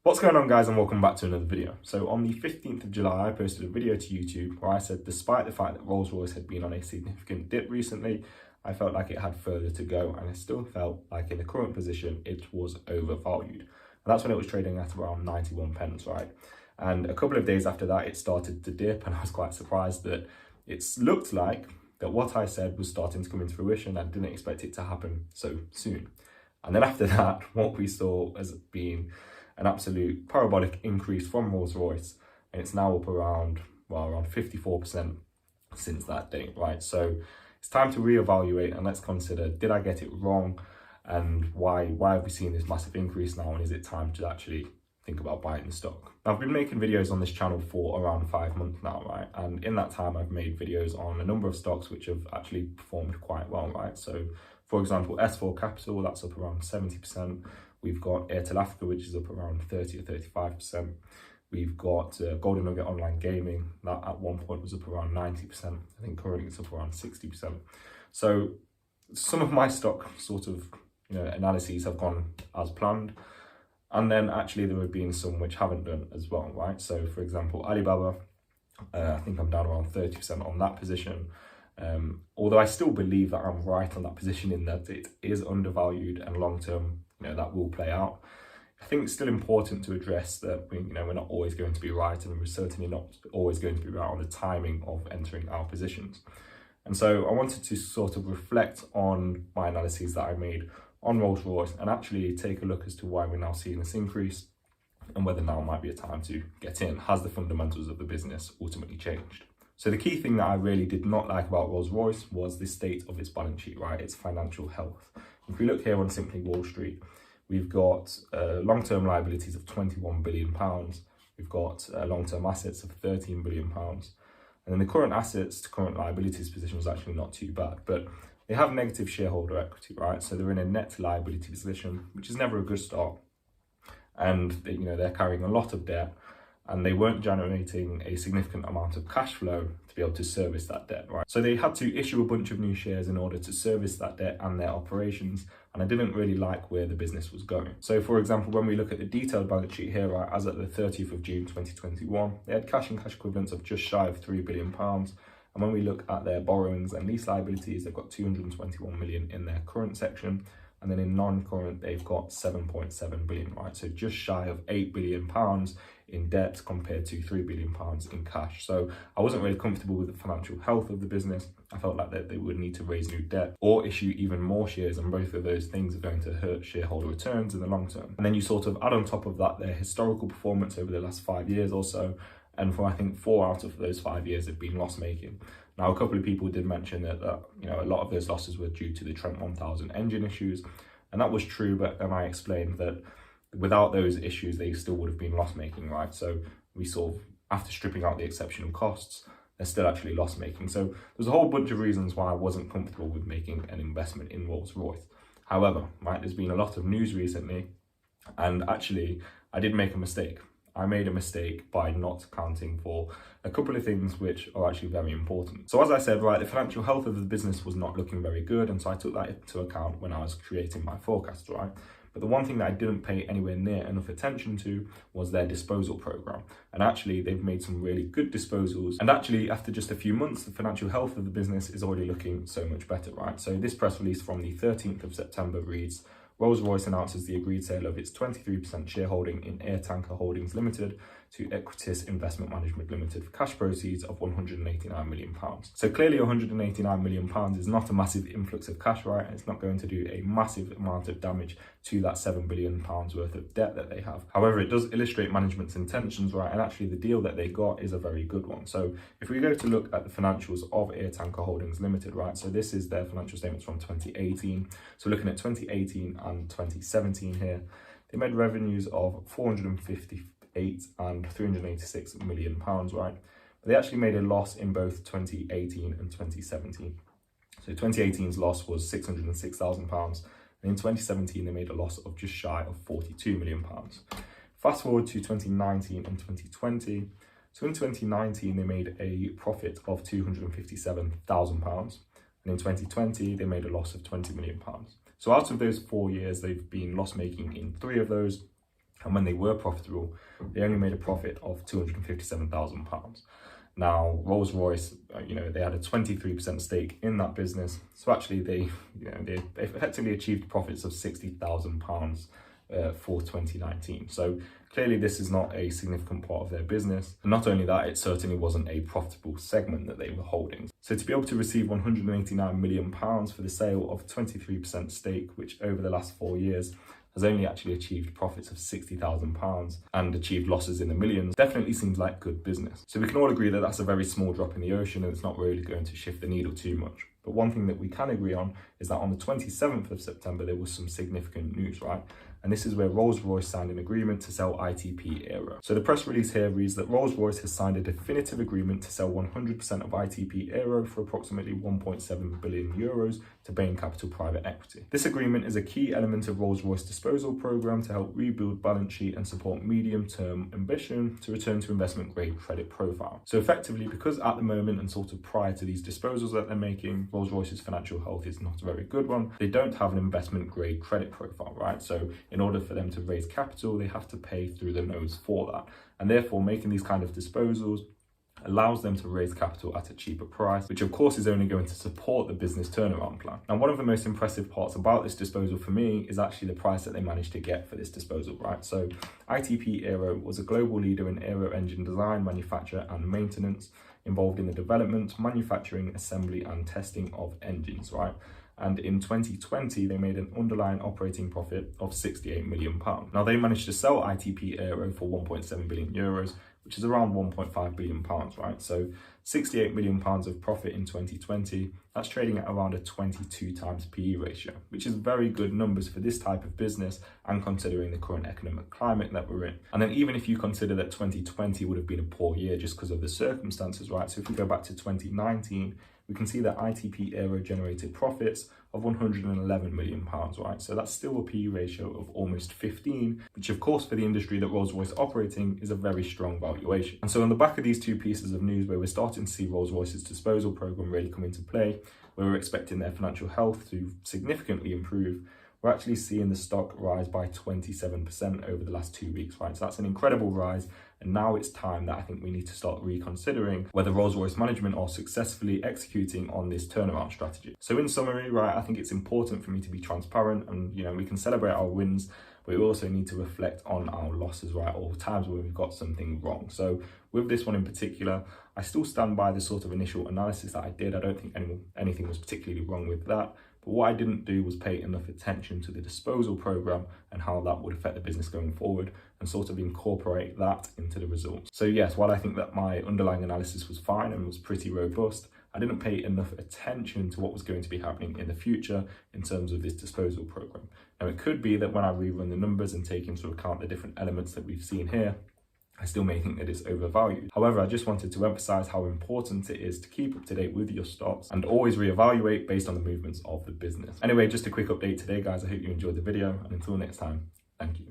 What's going on, guys, and welcome back to another video. So on the 15th of July, I posted a video to YouTube where I said despite the fact that Rolls Royce had been on a significant dip recently, I felt like it had further to go, and I still felt like in the current position it was overvalued. And that's when it was trading at around 91 pence, right? And a couple of days after that it started to dip, and I was quite surprised that it looked like that what I said was starting to come into fruition. I didn't expect it to happen so soon. And then after that, what we saw as being an absolute parabolic increase from Rolls Royce, and it's now up around 54% since that date, right? So it's time to reevaluate and let's consider, did I get it wrong, and why have we seen this massive increase now, and is it time to actually think about buying the stock? I've been making videos on this channel for around 5 months now, right? And in that time I've made videos on a number of stocks which have actually performed quite well, right? So for example, S4 Capital, that's up around 70%. We've got Airtel Africa, which is up around 30 or 35%. We've got Golden Nugget Online Gaming, that at one point was up around 90%. I think currently it's up around 60%. So some of my stock sort of analyses have gone as planned. And then actually there have been some which haven't done as well, right? So for example, Alibaba, I think I'm down around 30% on that position. Although I still believe that I'm right on that position in that it is undervalued and long term, that will play out. I think it's still important to address that we're not always going to be right, and we're certainly not always going to be right on the timing of entering our positions. And so I wanted to sort of reflect on my analyses that I made on Rolls Royce and actually take a look as to why we're now seeing this increase and whether now might be a time to get in. Has the fundamentals of the business ultimately changed? So the key thing that I really did not like about Rolls Royce was the state of its balance sheet, right? Its financial health. If we look here on Simply Wall Street, we've got long-term liabilities of £21 billion. We've got long-term assets of £13 billion. And then the current assets to current liabilities position is actually not too bad, but they have negative shareholder equity, right? So they're in a net liability position, which is never a good start. And they're carrying a lot of debt, and they weren't generating a significant amount of cash flow to be able to service that debt, right? So they had to issue a bunch of new shares in order to service that debt and their operations, and I didn't really like where the business was going. So for example, when we look at the detailed balance sheet here, right, as at the 30th of June 2021, they had cash and cash equivalents of just shy of £3 billion. And when we look at their borrowings and lease liabilities, they've got 221 million in their current section. And then in non-current, they've got 7.7 billion, right? So just shy of £8 billion in debt compared to £3 billion in cash. So I wasn't really comfortable with the financial health of the business. I felt like that they would need to raise new debt or issue even more shares, and both of those things are going to hurt shareholder returns in the long term. And then you sort of add on top of that their historical performance over the last 5 years or so. And for I think 4 out of those 5 years have been loss making. Now, a couple of people did mention that a lot of those losses were due to the Trent 1000 engine issues, and that was true. But then I explained that without those issues, they still would have been loss making, right? So we sort of, after stripping out the exceptional costs, they're still actually loss making. So there's a whole bunch of reasons why I wasn't comfortable with making an investment in Rolls Royce. However, right, there's been a lot of news recently, and actually I did make a mistake. I made a mistake by not accounting for a couple of things which are actually very important. So as I said, right, the financial health of the business was not looking very good, and so I took that into account when I was creating my forecast, right? But the one thing that I didn't pay anywhere near enough attention to was their disposal program. And actually, they've made some really good disposals. And actually, after just a few months, the financial health of the business is already looking so much better, right? So this press release from the 13th of September reads, Rolls Royce announces the agreed sale of its 23% shareholding in Air Tanker Holdings Limited to Equitis Investment Management Limited for cash proceeds of £189 million. So clearly £189 million is not a massive influx of cash, right? It's not going to do a massive amount of damage to that £7 billion worth of debt that they have. However, it does illustrate management's intentions, right? And actually the deal that they got is a very good one. So if we go to look at the financials of Air Tanker Holdings Limited, right? So this is their financial statements from 2018. So looking at 2018 and 2017 here, they made revenues of 458 and 386 million pounds, right? But they actually made a loss in both 2018 and 2017. So 2018's loss was £606,000, and in 2017 they made a loss of just shy of £42 million. Fast forward to 2019 and 2020. So in 2019 they made a profit of £257,000, and in 2020 they made a loss of £20 million. So out of those 4 years, they've been loss making in 3 of those, And when they were profitable, they only made a profit of £257,000. Now, Rolls Royce, they had a 23% stake in that business. So actually they effectively achieved profits of £60,000 for 2019. So clearly this is not a significant part of their business. And not only that, it certainly wasn't a profitable segment that they were holding. So to be able to receive £189 million for the sale of 23% stake, which over the last 4 years has only actually achieved profits of £60,000 and achieved losses in the millions, definitely seems like good business. So we can all agree that that's a very small drop in the ocean and it's not really going to shift the needle too much. But one thing that we can agree on is that on the 27th of September, there was some significant news, right? And this is where Rolls Royce signed an agreement to sell ITP Aero. So the press release here reads that Rolls Royce has signed a definitive agreement to sell 100% of ITP Aero for approximately €1.7 billion to Bain Capital Private Equity. This agreement is a key element of Rolls Royce disposal program to help rebuild balance sheet and support medium-term ambition to return to investment-grade credit profile. So effectively, because at the moment and sort of prior to these disposals that they're making, Rolls Royce's financial health is not a very good one. They don't have an investment-grade credit profile, right? So in order for them to raise capital, they have to pay through the nose for that. And therefore, making these kind of disposals allows them to raise capital at a cheaper price, which of course is only going to support the business turnaround plan. And one of the most impressive parts about this disposal for me is actually the price that they managed to get for this disposal, right? So ITP Aero was a global leader in aero engine design, manufacture and maintenance, involved in the development, manufacturing, assembly and testing of engines, right? And in 2020, they made an underlying operating profit of £68 million. Now, they managed to sell ITP Aero for €1.7 billion, which is around £1.5 billion, right? So £68 million of profit in 2020, that's trading at around a 22 times PE ratio, which is very good numbers for this type of business and considering the current economic climate that we're in. And then even if you consider that 2020 would have been a poor year just because of the circumstances, right? So if we go back to 2019, we can see that ITP Aero generated profits of £111 million, right? So that's still a PE ratio of almost 15, which of course for the industry that Rolls-Royce operating is a very strong valuation. And so on the back of these two pieces of news where we're starting to see Rolls-Royce's disposal program really come into play, where we're expecting their financial health to significantly improve, we're actually seeing the stock rise by 27% over the last 2 weeks, right? So that's an incredible rise. And now it's time that I think we need to start reconsidering whether Rolls-Royce management are successfully executing on this turnaround strategy. So in summary, right, I think it's important for me to be transparent and, we can celebrate our wins, but we also need to reflect on our losses, right, or times where we've got something wrong. So with this one in particular, I still stand by the sort of initial analysis that I did. I don't think anything was particularly wrong with that. But what I didn't do was pay enough attention to the disposal program and how that would affect the business going forward and sort of incorporate that into the results. So yes, while I think that my underlying analysis was fine and was pretty robust, I didn't pay enough attention to what was going to be happening in the future in terms of this disposal program. Now, it could be that when I rerun the numbers and take into account the different elements that we've seen here, I still may think that it's overvalued. However, I just wanted to emphasize how important it is to keep up to date with your stocks and always reevaluate based on the movements of the business. Anyway, just a quick update today, guys. I hope you enjoyed the video, and until next time, thank you.